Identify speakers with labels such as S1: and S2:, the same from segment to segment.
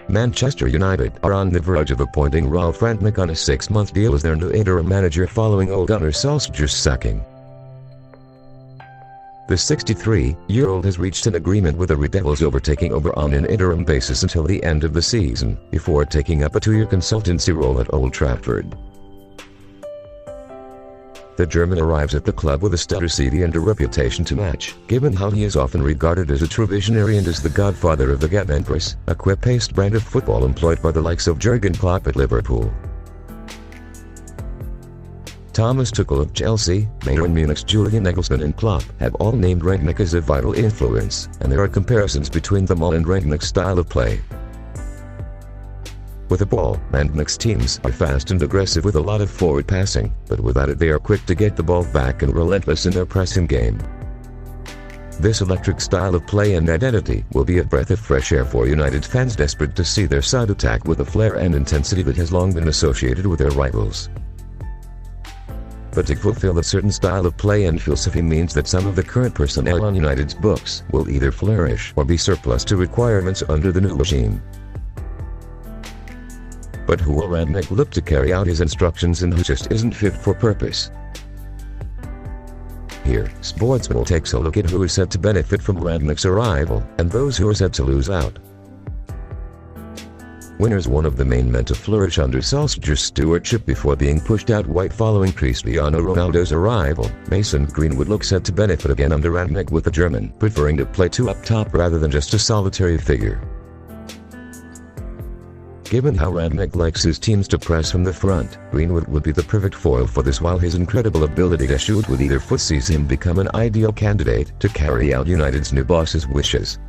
S1: Manchester United are on the verge of appointing Ralf Rangnick on a 6-month deal as their new interim manager following Ole Gunnar Solskjaer's sacking. The 63-year-old has reached an agreement with the Red Devils over taking over on an interim basis until the end of the season, before taking up a 2-year consultancy role at Old Trafford. The German arrives at the club with a stellar CV and a reputation to match, given how he is often regarded as a true visionary and as the godfather of the Gegenpress, a quick-paced brand of football employed by the likes of Jurgen Klopp at Liverpool. Thomas Tuchel of Chelsea, Bayern Munich's Julian Nagelsmann and Klopp have all named Rangnick as a vital influence, and there are comparisons between them all and Rangnick's style of play. With the ball, Rangnick's teams are fast and aggressive with a lot of forward passing, but without it they are quick to get the ball back and relentless in their pressing game. This electric style of play and identity will be a breath of fresh air for United fans desperate to see their side attack with a flair and intensity that has long been associated with their rivals. But to fulfill a certain style of play and philosophy means that some of the current personnel on United's books will either flourish or be surplus to requirements under the new regime. But who will Rangnick look to carry out his instructions and who just isn't fit for purpose? Here, Sportsman takes a look at who is set to benefit from Rangnick's arrival, and those who are set to lose out. Winners. One of the main men to flourish under Solskjaer's stewardship before being pushed out white following Cristiano Ronaldo's arrival, Mason Greenwood looks set to benefit again under Rangnick, with the German preferring to play two up top rather than just a solitary figure. Given how Rangnick likes his teams to press from the front, Greenwood would be the perfect foil for this, while his incredible ability to shoot with either foot sees him become an ideal candidate to carry out United's new boss's wishes.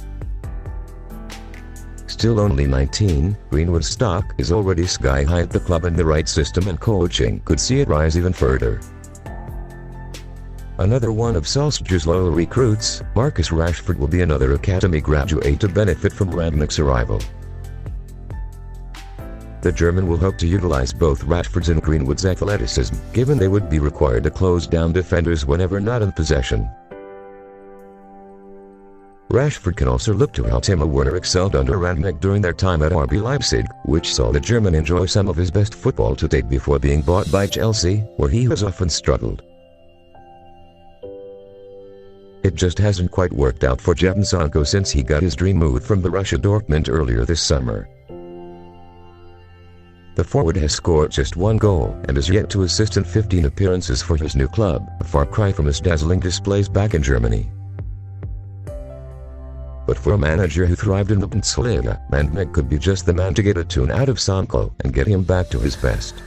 S1: Still only 19, Greenwood's stock is already sky high at the club, and the right system and coaching could see it rise even further. Another one of Solskjaer's loyal recruits, Marcus Rashford, will be another academy graduate to benefit from Rangnick's arrival. The German will hope to utilize both Rashford's and Greenwood's athleticism, given they would be required to close down defenders whenever not in possession. Rashford can also look to how Timo Werner excelled under Rangnick during their time at RB Leipzig, which saw the German enjoy some of his best football to date before being bought by Chelsea, where he has often struggled. It just hasn't quite worked out for Jadon Sancho since he got his dream move from Borussia Dortmund earlier this summer. The forward has scored just one goal and is yet to assist in 15 appearances for his new club, a far cry from his dazzling displays back in Germany. But for a manager who thrived in the Bundesliga, Rangnick could be just the man to get a tune out of Sancho and get him back to his best.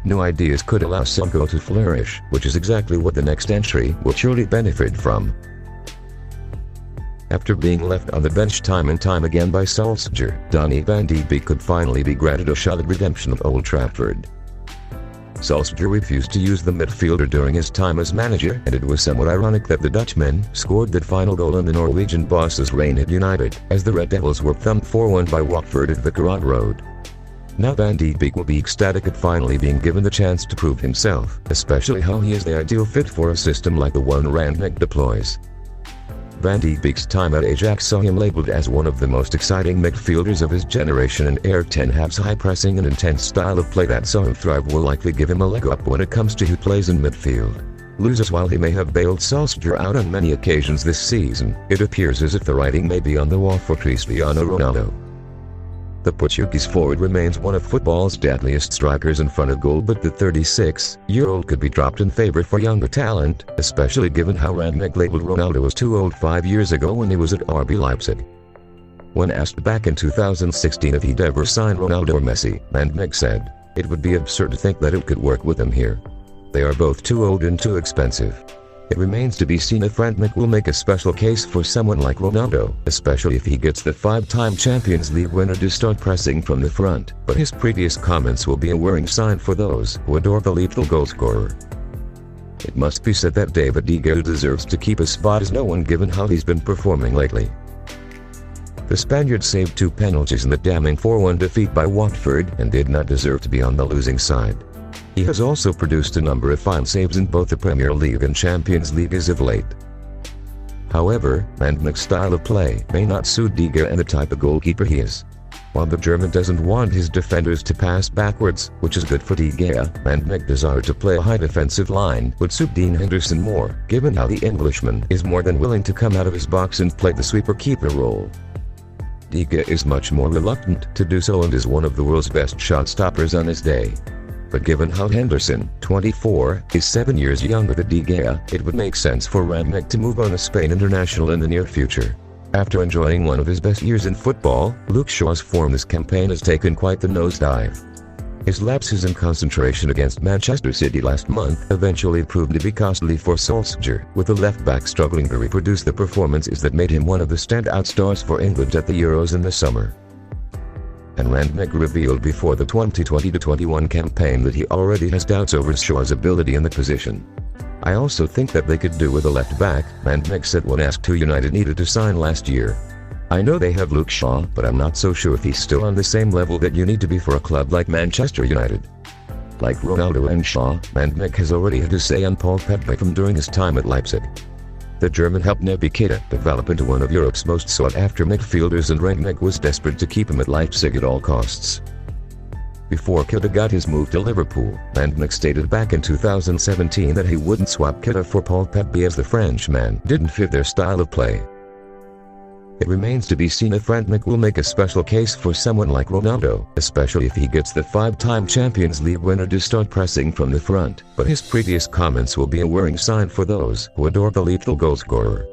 S1: New ideas could allow Sancho to flourish, which is exactly what the next entry will surely benefit from. After being left on the bench time and time again by Solskjaer, Donny van de Beek could finally be granted a shot at redemption at Old Trafford. Solskjaer refused to use the midfielder during his time as manager, and it was somewhat ironic that the Dutchman scored that final goal in the Norwegian boss's reign at United, as the Red Devils were thumped 4-1 by Watford at Vicarage Road. Now Van de Beek will be ecstatic at finally being given the chance to prove himself, especially how he is the ideal fit for a system like the one Rangnick deploys. Van de Beek's time at Ajax saw him labeled as one of the most exciting midfielders of his generation, and Ten Hag's high-pressing and intense style of play that saw him thrive will likely give him a leg up when it comes to who plays in midfield. Loses. While he may have bailed Solskjaer out on many occasions this season, it appears as if the writing may be on the wall for Cristiano Ronaldo. The Portuguese forward remains one of football's deadliest strikers in front of goal, but the 36-year-old could be dropped in favor for younger talent, especially given how Rangnick labeled Ronaldo as too old 5 years ago when he was at RB Leipzig. When asked back in 2016 if he'd ever sign Ronaldo or Messi, Rangnick said, "It would be absurd to think that it could work with them here. They are both too old and too expensive." It remains to be seen if Rangnick will make a special case for someone like Ronaldo, especially if he gets the 5-time Champions League winner to start pressing from the front, but his previous comments will be a worrying sign for those who adore the lethal goalscorer. It must be said that David De Gea deserves to keep a spot as no one, given how he's been performing lately. The Spaniard saved 2 penalties in the damning 4-1 defeat by Watford and did not deserve to be on the losing side. He has also produced a number of fine saves in both the Premier League and Champions League as of late. However, Rangnick's style of play may not suit De Gea and the type of goalkeeper he is. While the German doesn't want his defenders to pass backwards, which is good for De Gea, Rangnick's desire to play a high defensive line would suit Dean Henderson more, given how the Englishman is more than willing to come out of his box and play the sweeper-keeper role. De Gea is much more reluctant to do so and is one of the world's best shot-stoppers on his day. But given how Henderson, 24, is 7 years younger than De Gea, it would make sense for Rangnick to move on a Spain international in the near future. After enjoying one of his best years in football, Luke Shaw's form this campaign has taken quite the nosedive. His lapses in concentration against Manchester City last month eventually proved to be costly for Solskjaer, with the left-back struggling to reproduce the performances that made him one of the standout stars for England at the Euros in the summer. And Rangnick revealed before the 2020-21 campaign that he already has doubts over Shaw's ability in the position. I also think that they could do with a left-back, Rangnick said when asked who United needed to sign last year. I know they have Luke Shaw, but I'm not so sure if he's still on the same level that you need to be for a club like Manchester United. Like Ronaldo and Shaw, Rangnick has already had his say on Paul Pogba from during his time at Leipzig. The German helped Naby Keita develop into one of Europe's most sought-after midfielders, and Rangnick was desperate to keep him at Leipzig at all costs. Before Keita got his move to Liverpool, Rangnick stated back in 2017 that he wouldn't swap Keita for Paul Pogba as the Frenchman didn't fit their style of play. It remains to be seen if Rangnick will make a special case for someone like Ronaldo, especially if he gets the 5-time Champions League winner to start pressing from the front, but his previous comments will be a worrying sign for those who adore the lethal goalscorer.